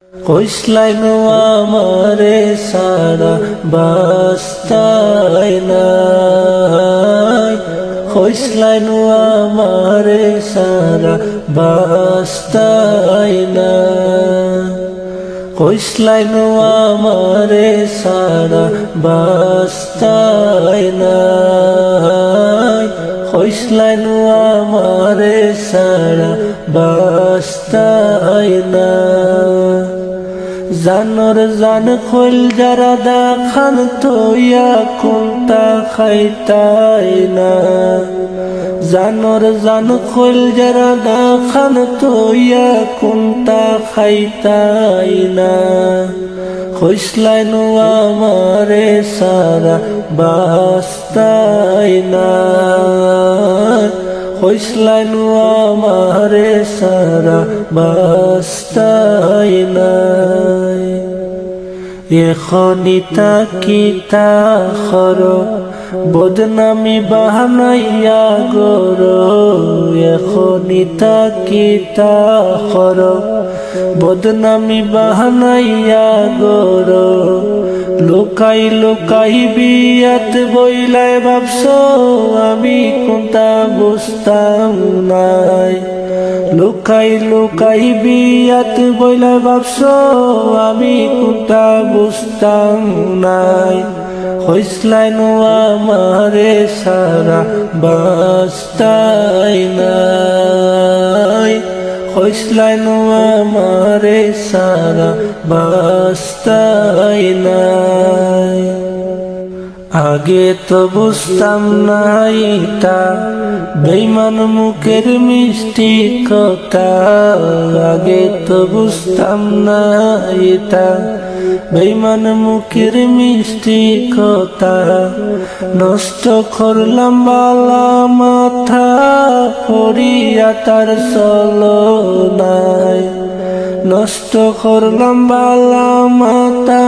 কইসলাইনু আমারে সারা বাস্তায় নাই, কইসলাইনু আমারে সারা বাস্তায় নাই, কইসলাইনু আমারে সারা বাস্তায় নাই, কইসলাইনু আমারে সারা বাস্তায় নাই। জানর জান খোল যারা দেখান তোয়া কোনটা খাইতাই না, জানর জান খোল যারা দেখান তোয়া কোনটা খাইতাই না, কইসলাইনু আমারে সারা বাস্তাই না, কইসলাইনু আমারে সারা বাস্তাই নাই। এখনি তাকিতা খর বদনামি বাহানাইয়া গর, এখনি তাকিতা খর বদনামি বাহানাইয়া গর, লুকাই লুকাই বিয়াত বইলাই ভাবছ আমি কোনটা বুঝতাম নাই, লুকাই লুকাই বিয়াত বইলাই ভাবছ আমি কোনটা বুঝতাম নাই, কইসলাইনু আমারে সারা বাস্তাই নাই, কইসলাইনু আমারে সারা বাস্তাই নাই। আগে তো বুঝতাম না এটা বেঈমান মুখের মিষ্টি কথা, আগে তো বুঝতাম না এটা বেঈমান মুখের মিষ্টি কথা, নষ্ট করলাম বালা মাথা পড়িয়া তার চলো নাই, নষ্ট করলাম বালা মাথা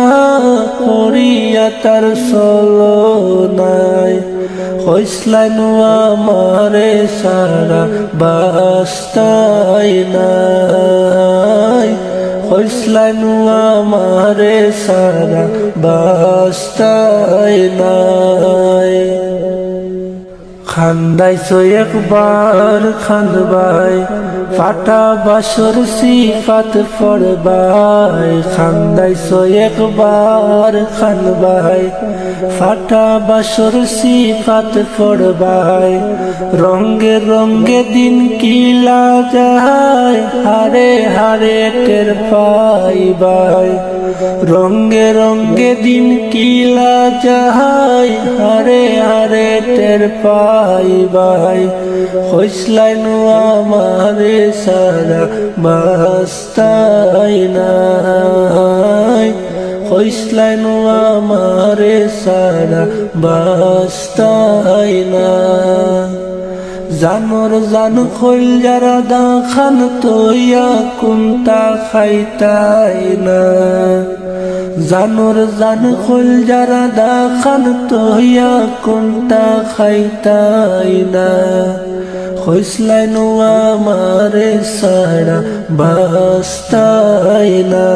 পড়িয়া তার চলো নাই, কইসলাইনু আমারে সারা বাস্তাই নাই, কইসলাইনু আমারে সারা বাস্তাই নাই। খান্দাইছো একবার খান্দবাই ফাটা বাসর সিফাত পড়বাই, খান্দাইছো একবার খানবাই ফাটা বাসর সিফাত পড়বাই, রঙ্গে রঙ্গে দিন কিলা যায় হারে হারে টের পাইবাই, রঙ্গে রঙ্গে দিন কিলা যায় হারে হারে টের পাইবাই, কইসলাইনু আমারে সারা বাস্তাই নাই, কইসলাইনু আমারে সারা বাস্তাই নাই। জানর জান খোল যারা দাখান তোয়া কোনটা খাইতাই না, জানর জান খোল যারা দাখান তোয়া কোনটা খাইতাই না, কইসলাইনু আমারে সারা বাস্তাই না।